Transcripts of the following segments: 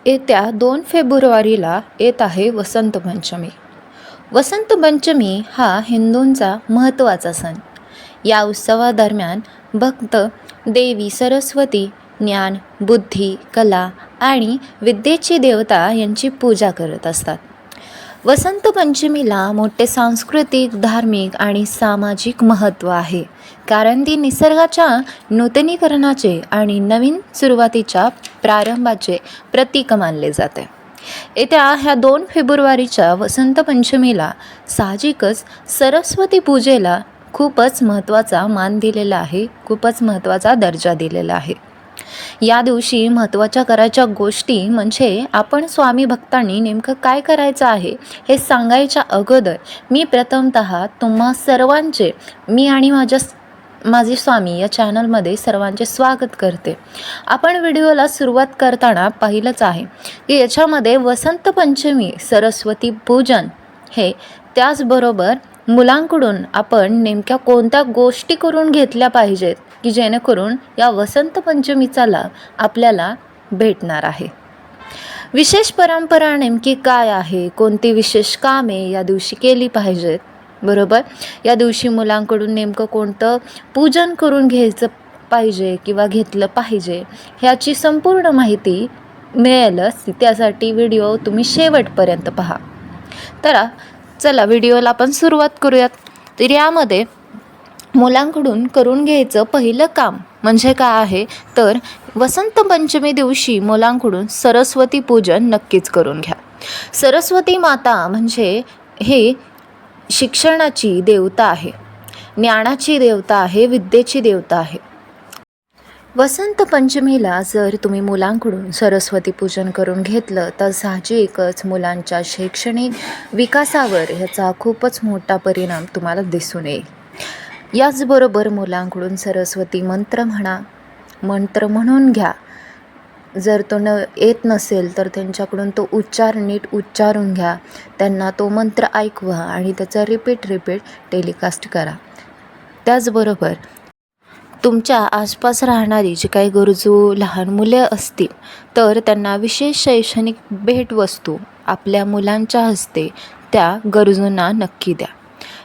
येत्या 2 फेब्रुवारीला येत आहे वसंत पंचमी. वसंत पंचमी हा हिंदूंचा महत्त्वाचा सण. या उत्सवादरम्यान भक्त देवी सरस्वती, ज्ञान, बुद्धी, कला आणि विद्येची देवता यांची पूजा करत असतात. वसंत पंचमीला मोठे सांस्कृतिक, धार्मिक आणि सामाजिक महत्त्व आहे, कारण ती निसर्गाच्या नूतनीकरणाचे आणि नवीन सुरुवातीच्या प्रारंभाचे प्रतीक मानले जाते. येत्या ह्या 2 फेब्रुवारीच्या वसंत पंचमीला साहजिकच सरस्वती पूजेला खूपच महत्त्वाचा मान दिलेला आहे, खूपच महत्त्वाचा दर्जा दिलेला आहे. या दिवशी महत्त्वाच्या करायच्या गोष्टी म्हणजे आपण स्वामी भक्तांनी नेमकं काय करायचं आहे हे सांगायच्या अगोदर मी प्रथमतः तुम्हा सर्वांचे मी आणि माझे स्वामी या चॅनलमध्ये सर्वांचे स्वागत करते. आपण व्हिडिओला सुरुवात करताना पाहिलंच आहे की याच्यामध्ये वसंत पंचमी, सरस्वती पूजन हे त्याचबरोबर मुलांकडून आपण नेमक्या कोणत्या गोष्टी करून घेतल्या पाहिजेत की जेणेकरून या वसंत पंचमीचा लाभ आपल्याला भेटणार आहे. विशेष परंपरा नेमकी काय आहे, कोणती विशेष कामे या दिवशी केली पाहिजेत, बरोबर. या दिवशी मुलांकडून नेमकं कोणतं पूजन करून घ्यायचं पाहिजे किंवा घेतलं पाहिजे ह्याची संपूर्ण माहिती मिळेलच. त्यासाठी व्हिडिओ तुम्ही शेवटपर्यंत पहा. तर चला व्हिडिओला आपण सुरुवात करूयात. तर यामध्ये मुलांकडून करून घ्यायचं पहिलं काम म्हणजे काय आहे, तर वसंत पंचमी दिवशी मुलांकडून सरस्वती पूजन नक्कीच करून घ्या. सरस्वती माता म्हणजे हे शिक्षणाची देवता आहे, ज्ञानाची देवता आहे, विद्येची देवता आहे. वसंत पंचमीला जर तुम्ही मुलांकडून सरस्वती पूजन करून घेतलं तर साहजिकच मुलांच्या शैक्षणिक विकासावर ह्याचा खूपच मोठा परिणाम तुम्हाला दिसून येईल. याचबरोबर मुलांकडून सरस्वती मंत्र म्हणून घ्या. जर तो येत नसेल तर त्यांच्याकडून तो उच्चार नीट उच्चारून घ्या. त्यांना तो मंत्र ऐकवा आणि त्याचा रिपीट टेलिकास्ट करा. त्याचबरोबर तुमच्या आसपास राहणारी जी काही गरजू लहान मुले असतील तर त्यांना विशेष शैक्षणिक भेटवस्तू आपल्या मुलांच्या हस्ते त्या गरजूंना नक्की द्या.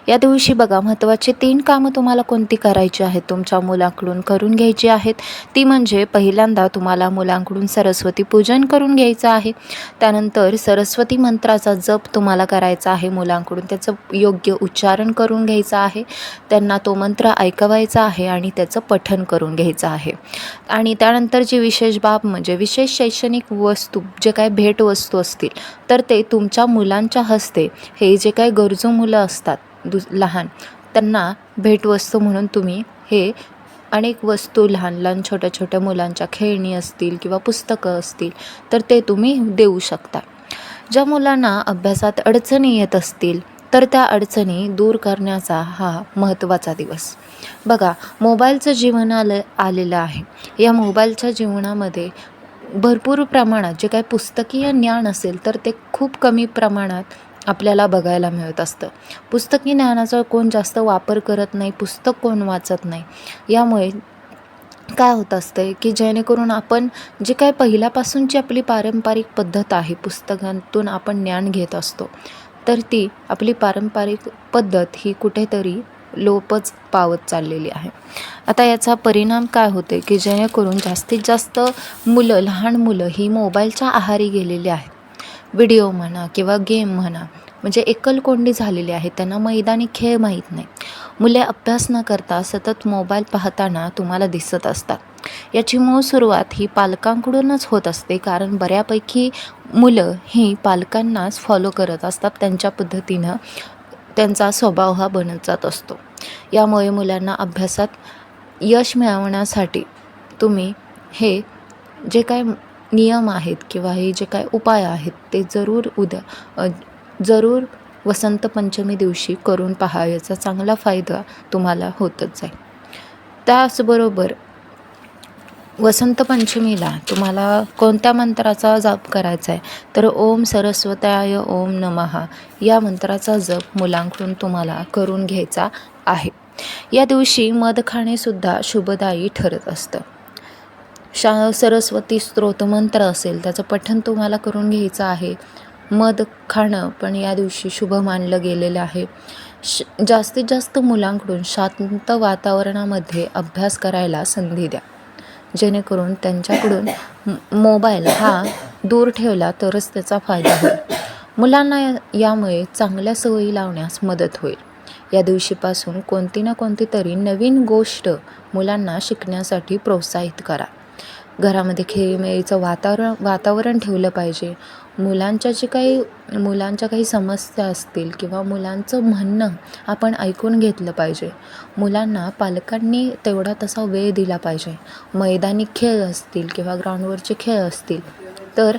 या दिवशी बघा, महत्त्वाची 3 कामं तुम्हाला कोणती करायची आहेत, तुमच्या मुलांकडून करून घ्यायची आहेत. ती म्हणजे पहिल्यांदा तुम्हाला मुलांकडून सरस्वती पूजन करून घ्यायचं आहे. त्यानंतर सरस्वती मंत्राचा जप तुम्हाला करायचा आहे. मुलांकडून त्याचं योग्य उच्चारण करून घ्यायचं आहे. त्यांना तो मंत्र ऐकवायचा आहे आणि त्याचं पठण करून घ्यायचं आहे. आणि त्यानंतरची विशेष बाब म्हणजे विशेष शैक्षणिक वस्तू, जे काही भेटवस्तू असतील तर ते तुमच्या मुलांच्या हस्ते, हे जे काही गरजू मुलं असतात लहान, त्यांना भेटवस्तू म्हणून तुम्ही हे अनेक वस्तू, लहान छोट्या मुलांच्या खेळणी असतील किंवा पुस्तकं असतील तर ते तुम्ही देऊ शकता. ज्या मुलांना अभ्यासात अडचणी येत असतील तर त्या अडचणी दूर करण्याचा हा महत्त्वाचा दिवस. बघा, मोबाईलचं जीवन आलेलं आहे. या मोबाईलच्या जीवनामध्ये भरपूर प्रमाणात जे काही पुस्तकीय ज्ञान असेल तर ते खूप कमी प्रमाणात आपल्याला बघायला मिळत असतं. पुस्तकी ज्ञानाचा कोण जास्त वापर करत नाही, पुस्तक कोण वाचत नाही. यामुळे काय होत असतं की जेणेकरून आपण जे काय पहिल्यापासूनची आपली पारंपरिक पद्धत आहे, पुस्तकांतून आपण ज्ञान घेत असतो, तर ती आपली पारंपरिक पद्धत ही कुठेतरी लोपच पावत चाललेली आहे. आता याचा परिणाम काय होते की जेणेकरून जास्तीत जास्त लहान मुलं ही मोबाईलच्या आहारी गेलेली आहेत. व्हिडिओ म्हणा किंवा गेम म्हणा, म्हणजे एकलकोंडी झालेली आहे. त्यांना मैदानी खेळ माहीत नाही. मुले अभ्यास न करता सतत मोबाईल पाहताना तुम्हाला दिसत असतात. याची मूळ सुरुवात ही पालकांकडूनच होत असते, कारण बऱ्यापैकी मुलं ही पालकांनाच फॉलो करत असतात. त्यांच्या पद्धतीनं त्यांचा स्वभाव हा बनत जात असतो. यामुळे मुलांना अभ्यासात यश मिळवण्यासाठी तुम्ही हे जे काय नियम आहेत किंवा हे जे काय उपाय आहेत ते जरूर वसंत पंचमी दिवशी करून पहा. याचा चांगला फायदा तुम्हाला होतच जाईल. त्याचबरोबर वसंत पंचमीला तुम्हाला कोणत्या मंत्राचा जप करायचा आहे, तर ओम सरस्वत्याय ओम नमः या मंत्राचा जप मुलांकडून तुम्हाला करून घ्यायचा आहे. या दिवशी मध खाणेसुद्धा शुभदायी ठरत असतं. सरस्वती स्तोत्र मंत्र असेल त्याचं पठण तुम्हाला करून घ्यायचं आहे. मध खाणं पण या दिवशी शुभ मानलं गेलेलं आहे. जास्तीत जास्त मुलांकडून शांत वातावरणामध्ये अभ्यास करायला संधी द्या, जेणेकरून त्यांच्याकडून मोबाईल हा दूर ठेवला तरच त्याचा फायदा होईल. मुलांना यामुळे चांगल्या सवयी लावण्यास मदत होईल. या दिवशीपासून कोणती ना कोणती तरी नवीन गोष्ट मुलांना शिकण्यासाठी प्रोत्साहित करा. घरामध्ये खेळीमेळीचं वातावरण ठेवलं पाहिजे. मुलांच्या काही समस्या असतील किंवा मुलांचं म्हणणं आपण ऐकून घेतलं पाहिजे. मुलांना पालकांनी तेवढा तसा वेळ दिला पाहिजे. मैदानी खेळ असतील किंवा ग्राउंडवरचे खेळ असतील तर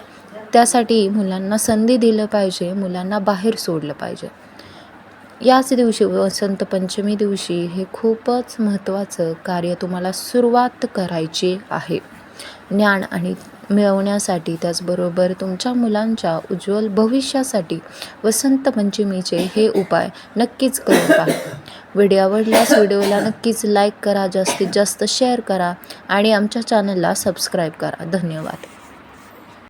त्यासाठी मुलांना संधी दिलं पाहिजे, मुलांना बाहेर सोडलं पाहिजे. याच दिवशी वसंत पंचमी दिवशी हे खूपच महत्त्वाचं कार्य तुम्हाला सुरुवात करायची आहे ज्ञान आणि मिळवण्यासाठी. त्याचबरोबर तुमच्या मुलांच्या उज्ज्वल भविष्यासाठी वसंत पंचमीचे हे उपाय नक्कीच करून पहा. व्हिडिओ आवडल्यास व्हिडिओला नक्कीच लाईक करा, जास्तीत जास्त शेअर करा आणि आमच्या चॅनलला सबस्क्राईब करा. धन्यवाद.